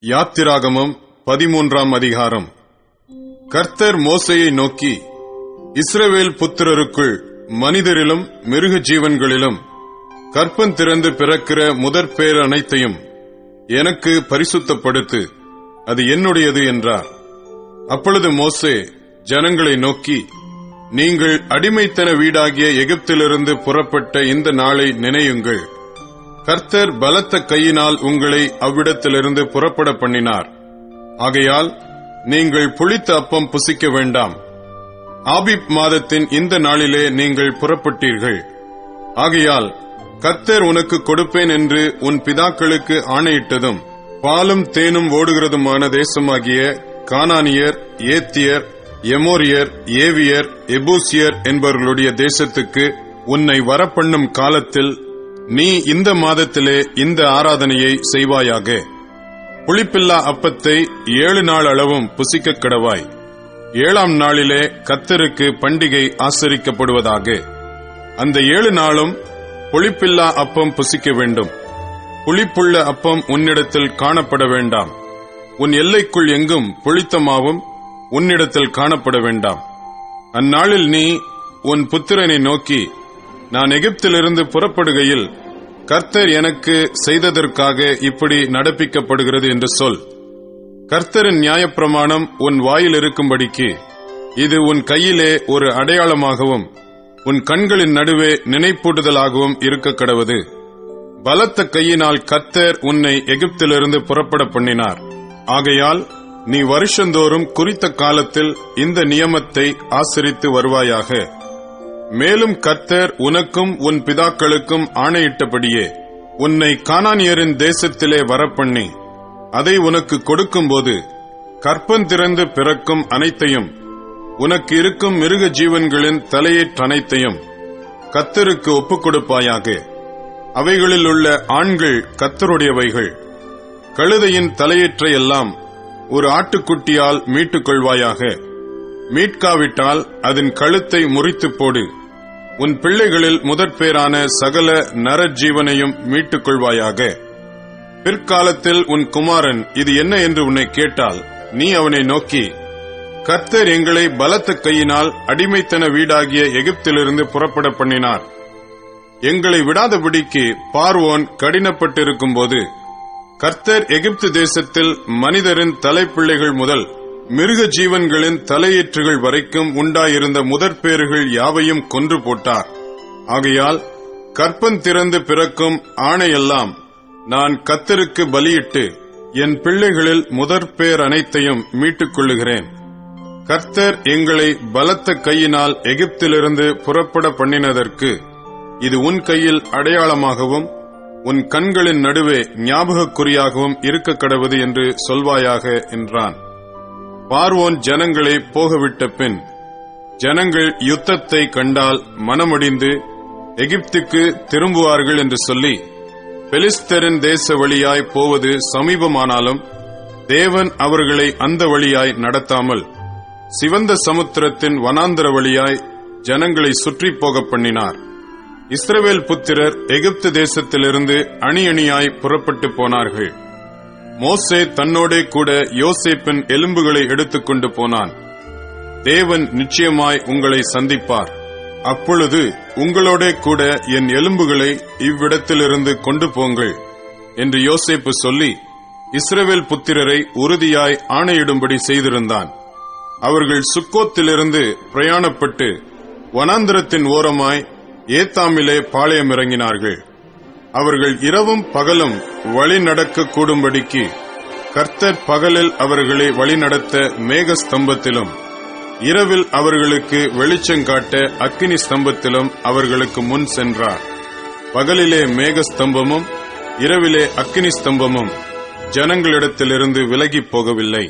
யாத்திராகமம் 13ஆம் அதிகாரம். கர்த்தர் மோசேயை நோக்கி, இஸ்ரவேல் புத்திரருக்குள் மனிதரிலும் மிருக ஜீவன்களிலும் கற்பம் திறந்து பிறக்கிற முதற்பேறு அனைத்தையும் எனக்கு பரிசுத்தப்படுத்து, அது என்னுடையது என்றார். அப்பொழுது மோசே ஜனங்களை நோக்கி, நீங்கள் அடிமைத்தன வீடாகிய எகிப்திலிருந்து புறப்பட்ட இந்த நாளை நினையுங்கள். கர்த்தர் பலத்த கையினால் உங்களை அவ்விடத்திலிருந்து புறப்பட பண்ணினார். ஆகையால் நீங்கள் புளித்த அப்பம் புசிக்க வேண்டாம். ஆபீப் மாதத்தின் இந்த நாளிலே நீங்கள் புறப்பட்டீர்கள். ஆகையால் கர்த்தர் உனக்கு கொடுப்பேன் என்று உன் பிதாக்களுக்கு ஆணையிட்டதும் பாலும் தேனும் ஓடுகிறதுமான தேசமாகிய கானானியர், ஏத்தியர், எமோரியர், ஏவியர், எபூசியர் என்பவர்களுடைய தேசத்துக்கு உன்னை வரப்பண்ணும் காலத்தில் நீ இந்த மாதத்திலே இந்த ஆராதனையை செய்வாயாக. புளிப்பில்லா அப்பத்தை 7 நாள் அளவும் புசிக்க கடவாய். 7ஆம் நாளிலே கர்த்தருக்கு பண்டிகை ஆசரிக்கப்படுவதாக. அந்த 7 நாளும் புளிப்பில்லா அப்பம் புசிக்க வேண்டும். புளிப்புள்ள அப்பம் உன்னிடத்தில் காணப்பட வேண்டாம். உன் எல்லைக்குள் எங்கும் புளித்தமாவும் உன்னிடத்தில் காணப்பட வேண்டாம். அந்நாளில் நீ உன் புத்திரனை நோக்கி, நான் எகிப்திலிருந்து புறப்படுகையில் கர்த்தர் எனக்கு செய்ததற்காக இப்படி நடப்பிக்கப்படுகிறது என்று சொல். கர்த்தரின் நியாயப்பிரமாணம் உன் வாயில் இருக்கும்படிக்கு இது உன் கையிலே ஒரு அடையாளமாகவும் உன் கண்களின் நடுவே நினைப்பூட்டுதலாகவும் இருக்க கடவது. பலத்த கையினால் கர்த்தர் உன்னை எகிப்திலிருந்து புறப்பட பண்ணினார். ஆகையால் நீ வருஷந்தோறும் குறித்த காலத்தில் இந்த நியமத்தை ஆசரித்து வருவாயாக. மேலும் கர்த்தர் உனக்கும் உன் பிதாக்களுக்கும் ஆணையிட்டபடியே உன்னை கானானியரின் தேசத்திலே வரப்பண்ணி அதை உனக்கு கொடுக்கும்போது கற்பம் திறந்து பிறக்கும் அனைத்தையும், உனக்கு இருக்கும் மிருக ஜீவன்களின் தலையீற்றனைத்தையும் கர்த்தருக்கு ஒப்புக் கொடுப்பாயாக. அவைகளில் உள்ள ஆண்கள் கர்த்தருடையவைகள். கழுதையின் தலையீற்றையெல்லாம் ஒரு ஆட்டுக்குட்டியால் மீட்டுக் கொள்வாயாக. மீட்காவிட்டால் அதன் கழுத்தை முறித்து போடு. உன் பிள்ளைகளில் முதற்பேரான சகல நரஜீவனையும் மீட்டுக் கொள்வாயாக. பிற்காலத்தில் உன் குமாரன் இது என்ன என்று உன்னை கேட்டால், நீ அவனை நோக்கி, கர்த்தர் எங்களை பலத்த கையினால் அடிமைத்தன வீடாகிய எகிப்திலிருந்து புறப்பட பண்ணினார். எங்களை விடாதபடிக்கு பார்வோன் கடினப்பட்டிருக்கும் போது கர்த்தர் எகிப்து தேசத்தில் மனிதரின் தலைப்பிள்ளைகள் முதல் மிருக ஜீவன்களின் தலையீற்றுகள் வரைக்கும் உண்டாயிருந்த முதற்பேறுகள் யாவையும் கொன்று போட்டார். ஆகையால் கற்பம் திறந்து பிறக்கும் ஆணையெல்லாம் நான் கர்த்தருக்கு பலியிட்டு என் பிள்ளைகளில் முதற்பேர் அனைத்தையும் மீட்டுக் கொள்ளுகிறேன். கர்த்தர் எங்களை பலத்த கையினால் எகிப்திலிருந்து புறப்பட பண்ணினதற்கு இது உன் கையில் அடையாளமாகவும் உன் கண்களின் நடுவே ஞாபகக்குறியாகவும் இருக்க கடவது என்று சொல்வாயாக என்றான். பார்வோன் ஜனங்களை போகவிட்ட பின் ஜனங்கள் யுத்தத்தை கண்டால் மனமடிந்து எகிப்துக்கு திரும்புவார்கள் என்று சொல்லி, பெலிஸ்தரின் தேச வழியாய் போவது சமீபமானாலும் தேவன் அவர்களை அந்த வழியாய் நடத்தாமல் சிவந்த சமுத்திரத்தின் வனாந்தர வழியாய் ஜனங்களை சுற்றி போக பண்ணினார். இஸ்ரவேல் புத்திரர் எகிப்து தேசத்திலிருந்து அணி அணியாய் புறப்பட்டு போனார்கள். மோசே தன்னோடே கூட யோசேப்பின் எலும்புகளை எடுத்துக்கொண்டு போனான். தேவன் நிச்சயமாய் உங்களை சந்திப்பார். அப்பொழுது உங்களோடே கூட என் எலும்புகளை இவ்விடத்திலிருந்து கொண்டு போங்கள் என்று யோசேப்பு சொல்லி இஸ்ரவேல் புத்திரரை உறுதியாய் ஆணையிடும்படி செய்திருந்தான். அவர்கள் சுக்கோத்திலிருந்து பிரயாணப்பட்டு வனாந்திரத்தின் ஓரமாய் ஏத்தாமிலே பாளையம் இறங்கினார்கள். அவர்கள் இரவும் பகலும் வழி நடக்க கூடும்படிக்கு கர்த்தர் பகலில் அவர்களை வழிநடத்த மேக ஸ்தம்பத்திலும் இரவில் அவர்களுக்கு வெளிச்சங்காட்ட அக்கினி ஸ்தம்பத்திலும் அவர்களுக்கு முன் சென்றார். பகலிலே மேக ஸ்தம்பமும் இரவிலே அக்கினி ஸ்தம்பமும் ஜனங்களிடத்திலிருந்து விலகிப் போகவில்லை.